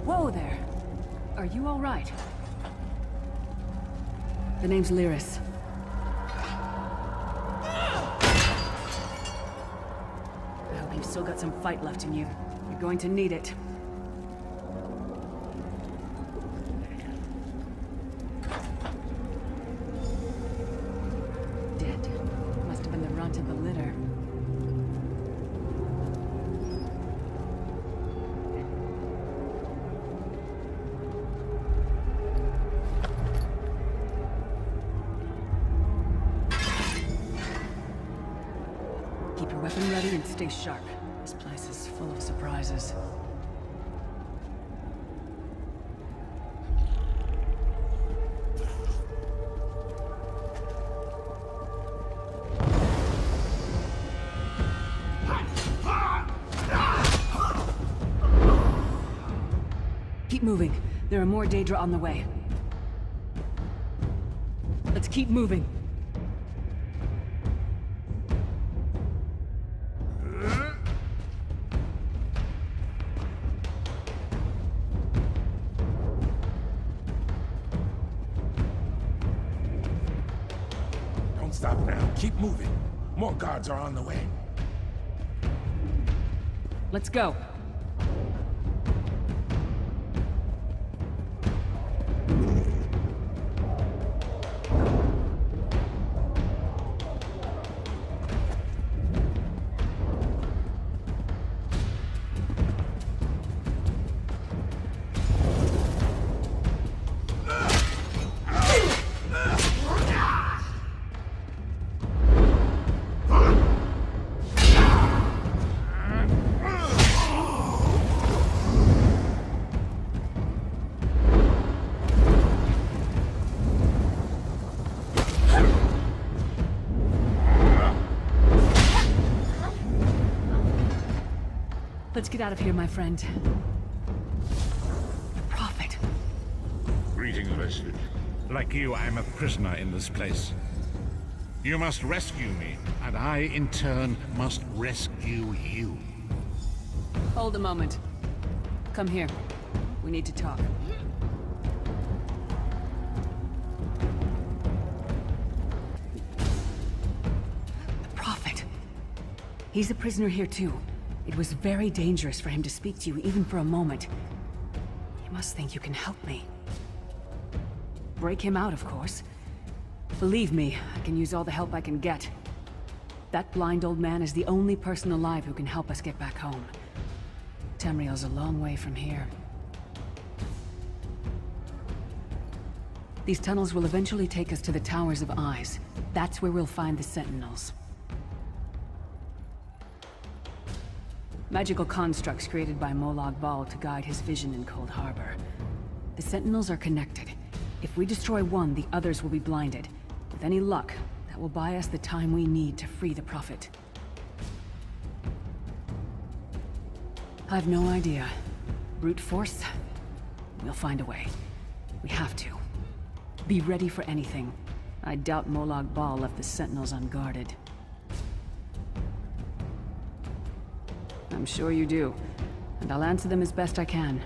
Whoa there. Are you all right? The name's Lyris. I hope you've still got some fight left in you. You're going to need it. Dead. Must have been the runt of the litter. Keep your weapon ready and stay sharp. This place is full of surprises. Keep moving. There are more Daedra on the way. Let's keep moving. Don't stop now. Keep moving. More guards are on the way. Let's go. Let's get out of here, my friend. The Prophet. Greetings, Leslie. Like you, I'm a prisoner in this place. You must rescue me, and I, in turn, must rescue you. Hold a moment. Come here. We need to talk. The Prophet. He's a prisoner here, too. It was very dangerous for him to speak to you, even for a moment. You must think you can help me. Break him out, of course. Believe me, I can use all the help I can get. That blind old man is the only person alive who can help us get back home. Tamriel's a long way from here. These tunnels will eventually take us to the Towers of Eyes. That's where we'll find the Sentinels. Magical constructs created by Molag Bal to guide his vision in Cold Harbor. The Sentinels are connected. If we destroy one, the others will be blinded. With any luck, that will buy us the time we need to free the Prophet. I've no idea. Brute force? We'll find a way. We have to. Be ready for anything. I doubt Molag Bal left the Sentinels unguarded. I'm sure you do, and I'll answer them as best I can.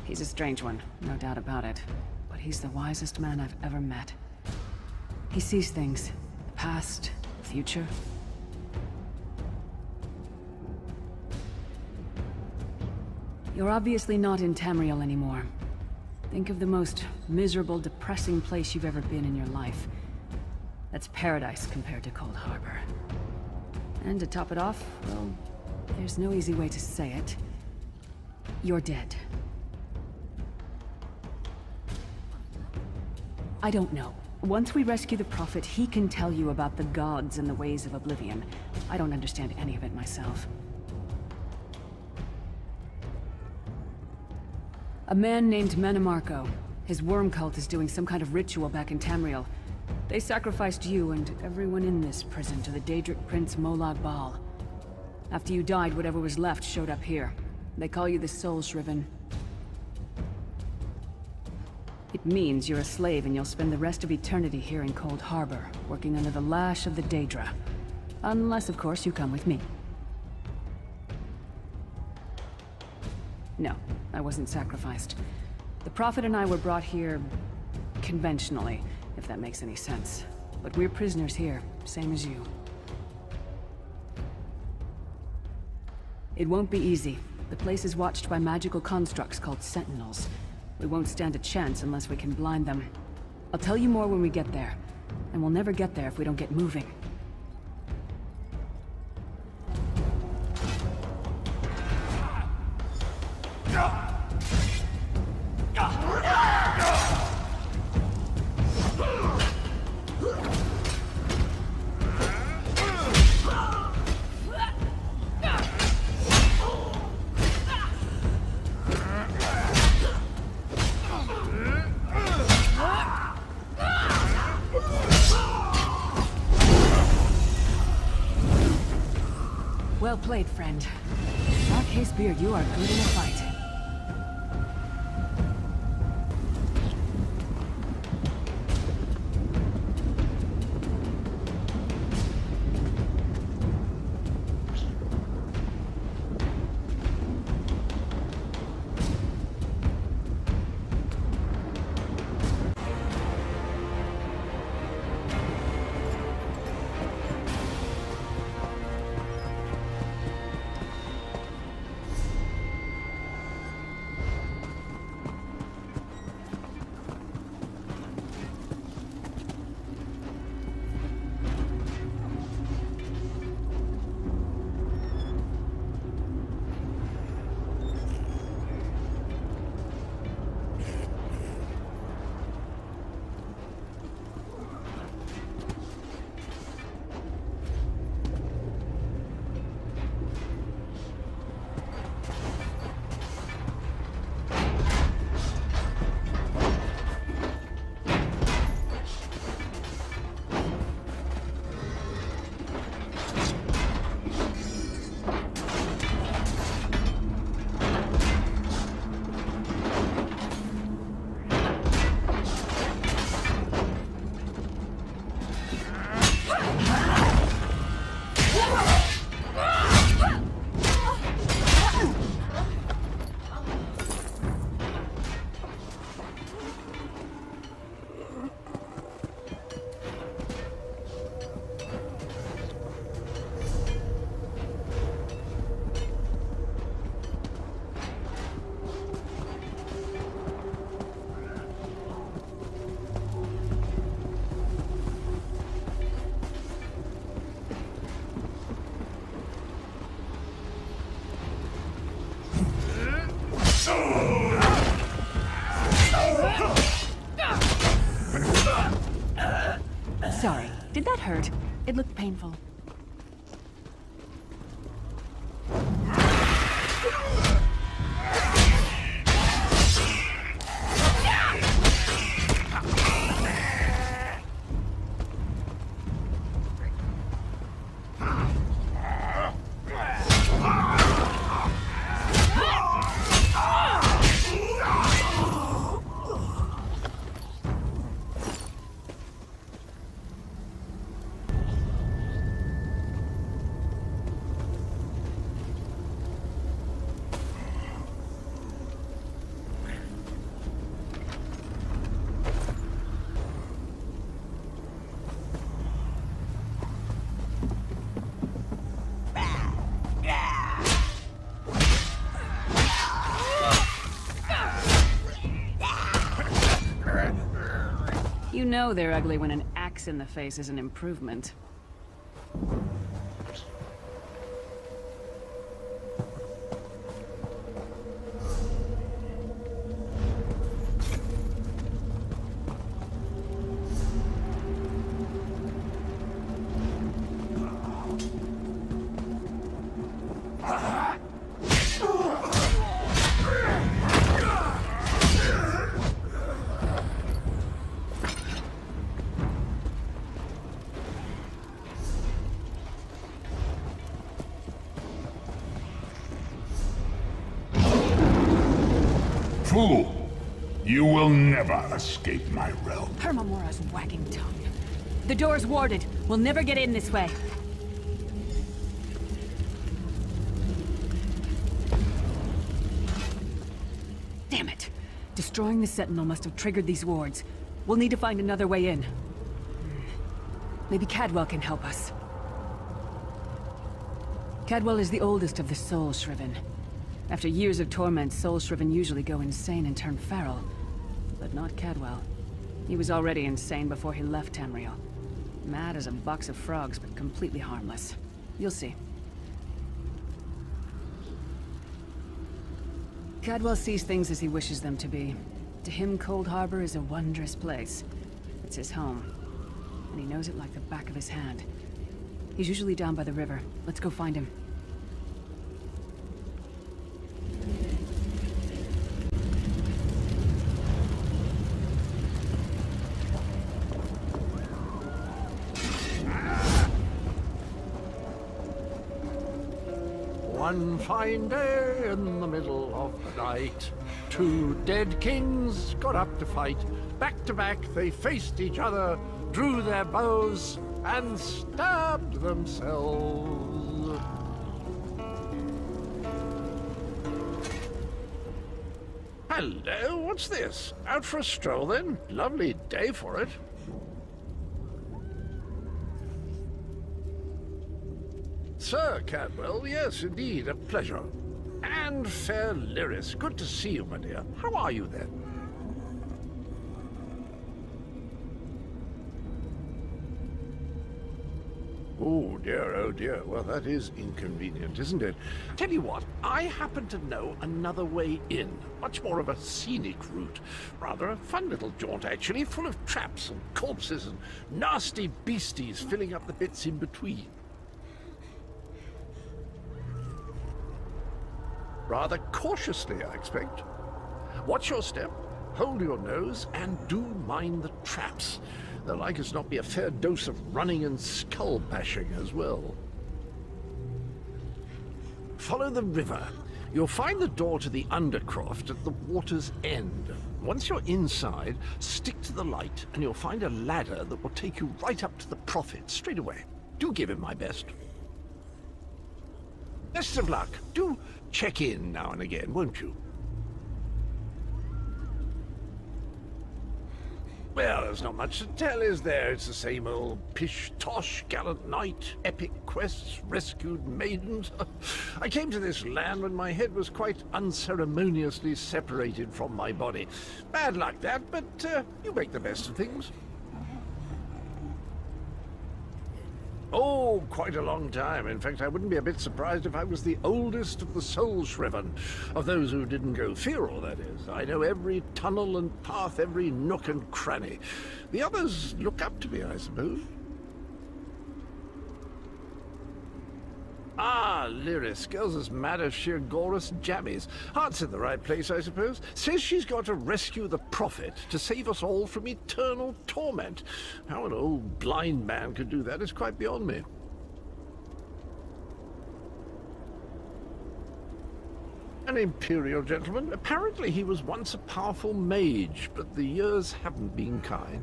He's a strange one, no doubt about it, but he's the wisest man I've ever met. He sees things, the past, the future. You're obviously not in Tamriel anymore. Think of the most miserable, depressing place you've ever been in your life. That's paradise compared to Cold Harbor. And to top it off, well, there's no easy way to say it. You're dead. I don't know. Once we rescue the Prophet, he can tell you about the gods and the ways of Oblivion. I don't understand any of it myself. A man named Manamarco. His worm cult is doing some kind of ritual back in Tamriel. They sacrificed you and everyone in this prison to the Daedric Prince Molag Bal. After you died, whatever was left showed up here. They call you the Soul Shriven. It means you're a slave and you'll spend the rest of eternity here in Cold Harbor, working under the lash of the Daedra. Unless, of course, you come with me. No, I wasn't sacrificed. The Prophet and I were brought here... conventionally, if that makes any sense. But we're prisoners here, same as you. It won't be easy. The place is watched by magical constructs called Sentinels. We won't stand a chance unless we can blind them. I'll tell you more when we get there. And we'll never get there if we don't get moving. Well played, friend. Dark Beard, you are good in a fight. Sorry, did that hurt? It looked painful. You know they're ugly when an axe in the face is an improvement. Fool! You will never escape my realm. Hermamora's wagging tongue. The door's warded. We'll never get in this way. Damn it! Destroying the Sentinel must have triggered these wards. We'll need to find another way in. Maybe Cadwell can help us. Cadwell is the oldest of the Soul Shriven. After years of torment, Soul Shriven usually go insane and turn feral. But not Cadwell. He was already insane before he left Tamriel. Mad as a box of frogs, but completely harmless. You'll see. Cadwell sees things as he wishes them to be. To him, Cold Harbor is a wondrous place. It's his home. And he knows it like the back of his hand. He's usually down by the river. Let's go find him. One fine day in the middle of the night, two dead kings got up to fight. Back to back they faced each other, drew their bows, and stabbed themselves. Hello, what's this? Out for a stroll then? Lovely day for it. Sir Cadwell, yes, indeed, a pleasure. And fair Lyris, good to see you, my dear. How are you, then? Oh dear, well that is inconvenient, isn't it? Tell you what, I happen to know another way in. Much more of a scenic route. Rather a fun little jaunt, actually, full of traps and corpses and nasty beasties filling up the bits in between. Rather cautiously, I expect. Watch your step, hold your nose, and do mind the traps. There'll like as not be a fair dose of running and skull bashing as well. Follow the river. You'll find the door to the Undercroft at the water's end. Once you're inside, stick to the light, and you'll find a ladder that will take you right up to the Prophet straight away. Do give him my best. Best of luck. Do check in now and again, won't you? Well, there's not much to tell, is there? It's the same old pish-tosh, gallant knight, epic quests, rescued maidens. I came to this land when my head was quite unceremoniously separated from my body. Bad luck, that, but you make the best of things. Oh, quite a long time. In fact, I wouldn't be a bit surprised if I was the oldest of the Soul Shriven. Of those who didn't go feral, that is. I know every tunnel and path, every nook and cranny. The others look up to me, I suppose. Ah, Lyris, girl's as mad as sheer Gorus jammies. Heart's in the right place, I suppose. Says she's got to rescue the Prophet to save us all from eternal torment. How an old blind man could do that is quite beyond me. An Imperial gentleman. Apparently he was once a powerful mage, but the years haven't been kind.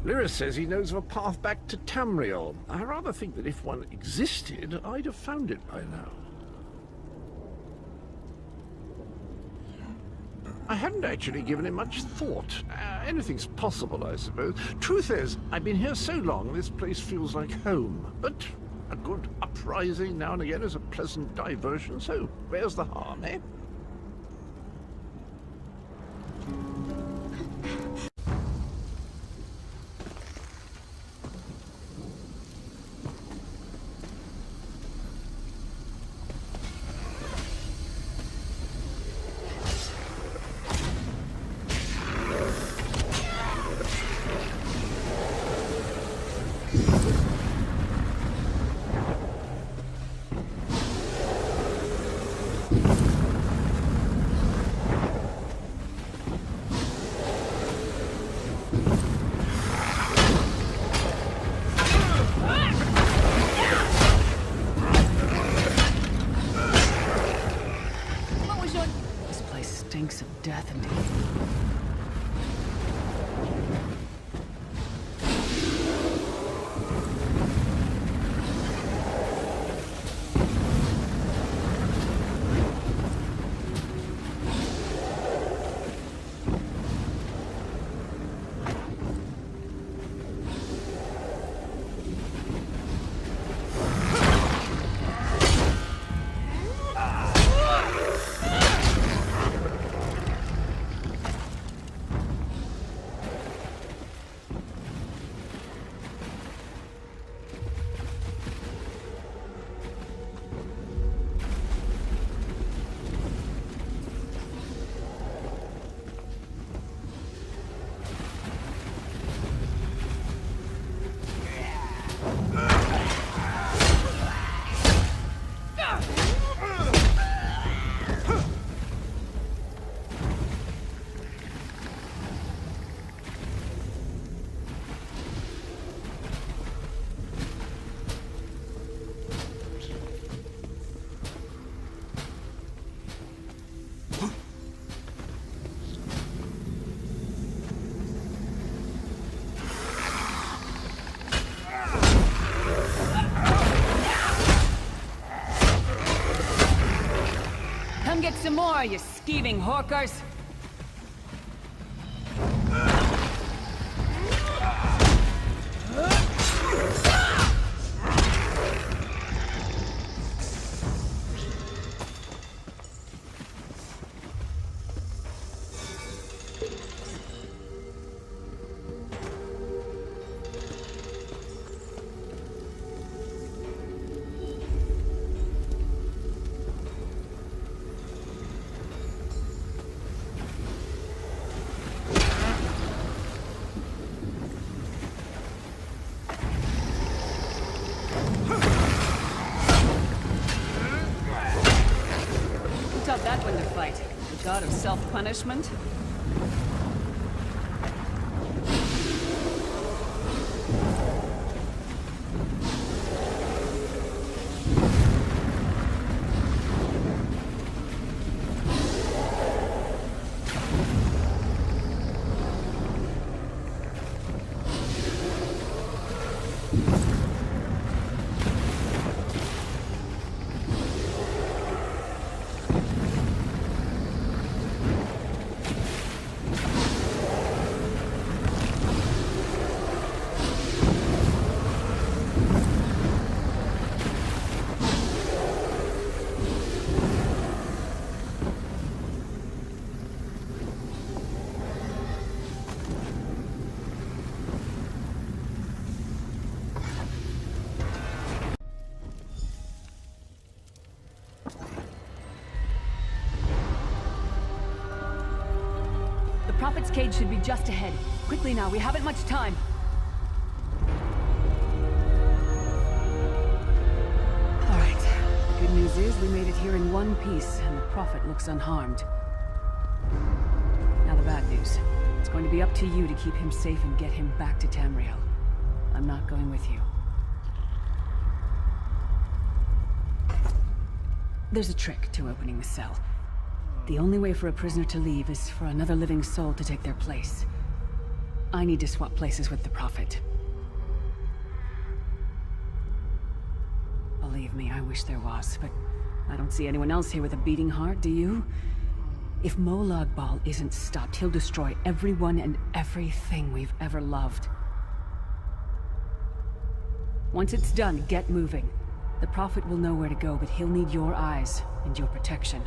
Lyris says he knows of a path back to Tamriel. I rather think that if one existed, I'd have found it by now. I hadn't actually given it much thought. Anything's possible, I suppose. Truth is, I've been here so long, this place feels like home. But a good uprising now and again is a pleasant diversion, so where's the harm, eh? Stinks of death and more, you skeeving hawkers! That one to fight. The god of self-punishment? Prophet's cage should be just ahead. Quickly now, we haven't much time. Alright. The good news is we made it here in one piece, and the Prophet looks unharmed. Now the bad news. It's going to be up to you to keep him safe and get him back to Tamriel. I'm not going with you. There's a trick to opening the cell. The only way for a prisoner to leave is for another living soul to take their place. I need to swap places with the Prophet. Believe me, I wish there was, but I don't see anyone else here with a beating heart, do you? If Molag Bal isn't stopped, he'll destroy everyone and everything we've ever loved. Once it's done, get moving. The Prophet will know where to go, but he'll need your eyes and your protection.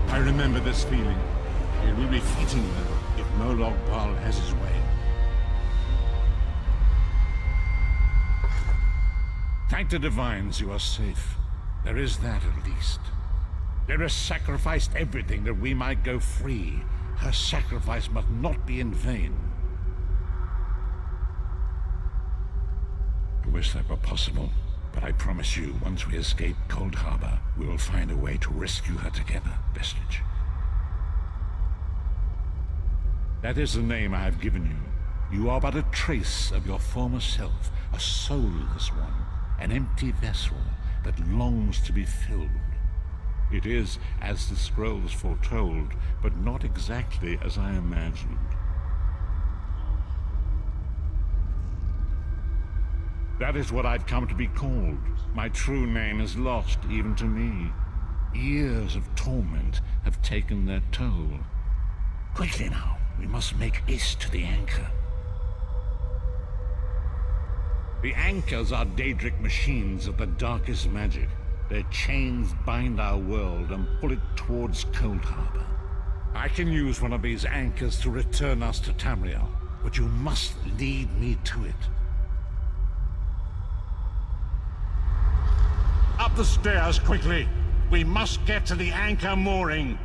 I remember this feeling. It will be fleeting, though, if Molag Bal has his way. Thank the Divines you are safe. There is that, at least. There has sacrificed everything that we might go free. Her sacrifice must not be in vain. I wish that were possible. But I promise you, once we escape Cold Harbor, we will find a way to rescue her together, Vestige. That is the name I have given you. You are but a trace of your former self, a soulless one, an empty vessel that longs to be filled. It is as the scrolls foretold, but not exactly as I imagined. That is what I've come to be called. My true name is lost, even to me. Years of torment have taken their toll. Quickly now, we must make haste to the anchor. The anchors are Daedric machines of the darkest magic. Their chains bind our world and pull it towards Cold Harbor. I can use one of these anchors to return us to Tamriel, but you must lead me to it. Up the stairs, quickly! We must get to the anchor mooring!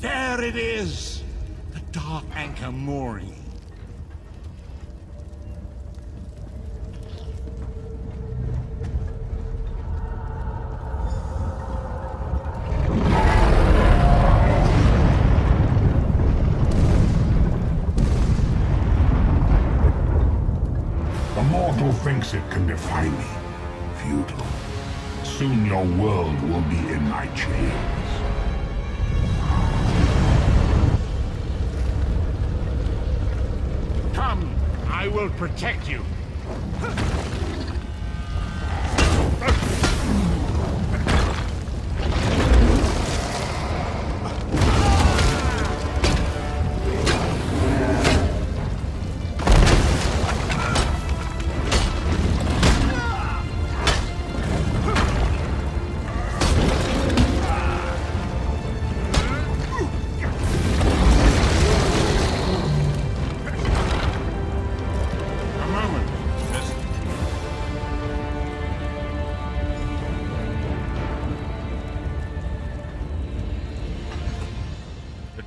There it is! The dark anchor mooring. The mortal thinks it can defy me. Futile. Soon your world will be in my chains. Come! I will protect you!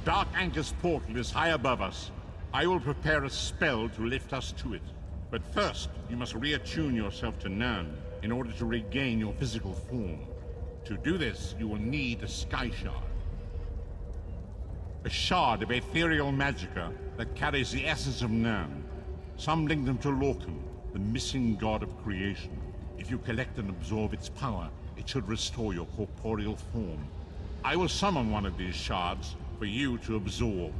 Dark Anchor's portal is high above us. I will prepare a spell to lift us to it. But first, you must reattune yourself to Nern in order to regain your physical form. To do this, you will need a Sky Shard. A shard of ethereal magicka that carries the essence of Nern. Some link them to Lorcan, the missing god of creation. If you collect and absorb its power, it should restore your corporeal form. I will summon one of these shards for you to absorb.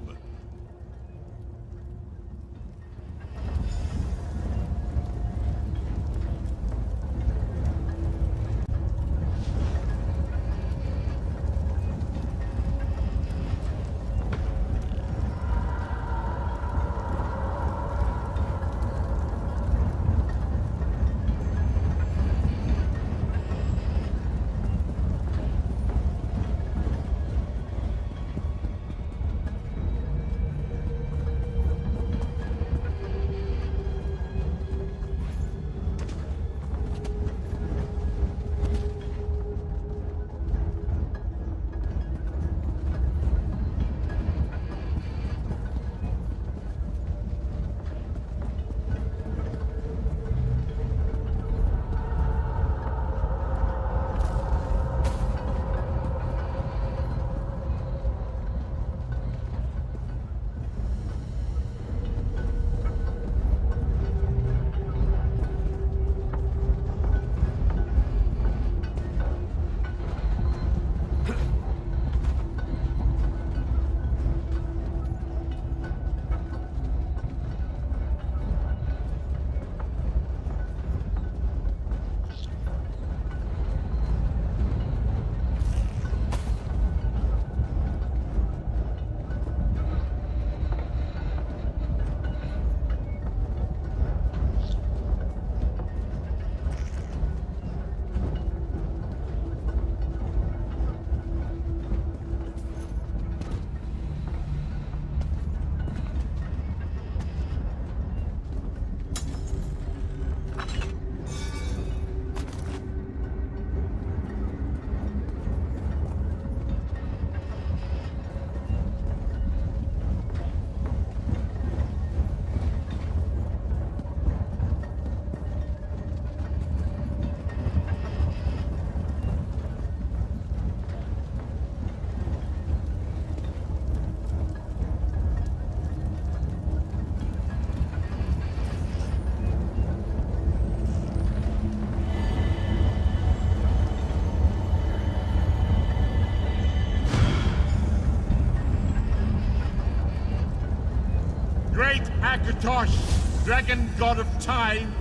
Great Akatosh, dragon god of time,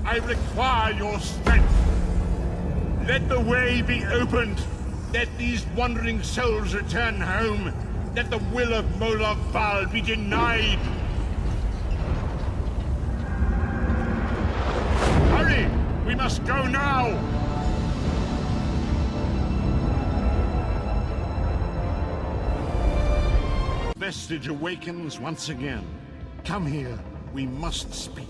I require your strength. Let the way be opened. Let these wandering souls return home. Let the will of Molag Bal be denied. Hurry! We must go now! Vestige awakens once again. Come here. We must speak.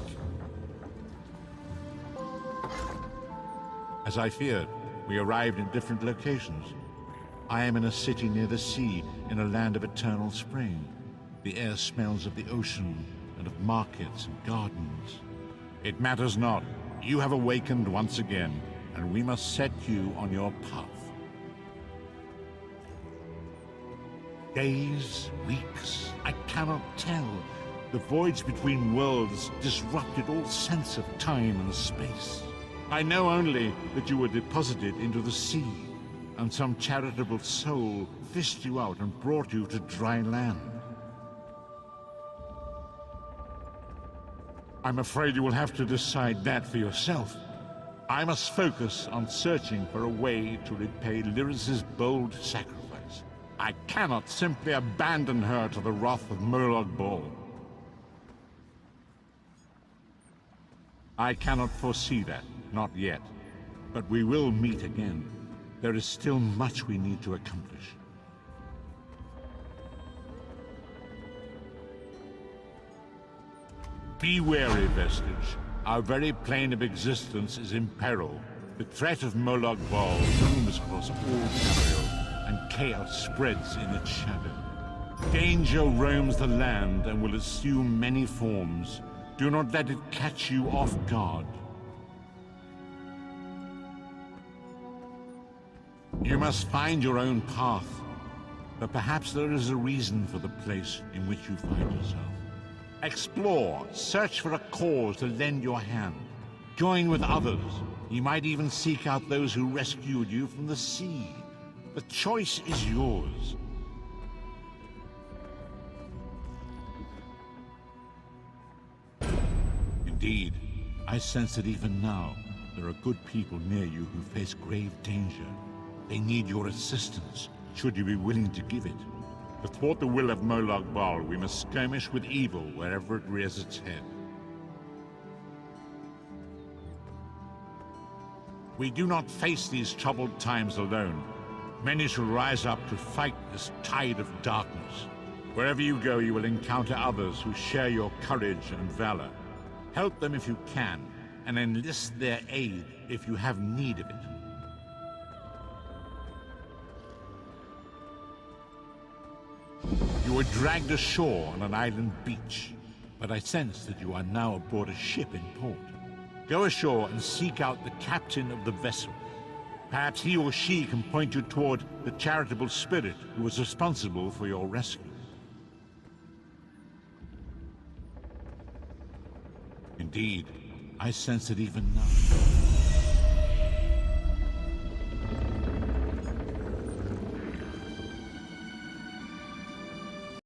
As I feared, we arrived in different locations. I am in a city near the sea, in a land of eternal spring. The air smells of the ocean, and of markets and gardens. It matters not. You have awakened once again, and we must set you on your path. Days, weeks, I cannot tell. The voids between worlds disrupted all sense of time and space. I know only that you were deposited into the sea, and some charitable soul fished you out and brought you to dry land. I'm afraid you will have to decide that for yourself. I must focus on searching for a way to repay Lyris's bold sacrifice. I cannot simply abandon her to the wrath of Molag Bal. I cannot foresee that, not yet. But we will meet again. There is still much we need to accomplish. Be wary, Vestige. Our very plane of existence is in peril. The threat of Molag Bal looms across all Tamriel, and chaos spreads in its shadow. Danger roams the land and will assume many forms. Do not let it catch you off guard. You must find your own path, but perhaps there is a reason for the place in which you find yourself. Explore, search for a cause to lend your hand. Join with others. You might even seek out those who rescued you from the sea. The choice is yours. Indeed, I sense that even now, there are good people near you who face grave danger. They need your assistance, should you be willing to give it. To thwart the will of Molag Bal, we must skirmish with evil wherever it rears its head. We do not face these troubled times alone. Many shall rise up to fight this tide of darkness. Wherever you go, you will encounter others who share your courage and valor. Help them if you can, and enlist their aid if you have need of it. You were dragged ashore on an island beach, but I sense that you are now aboard a ship in port. Go ashore and seek out the captain of the vessel. Perhaps he or she can point you toward the charitable spirit who was responsible for your rescue. Indeed, I sense it even now.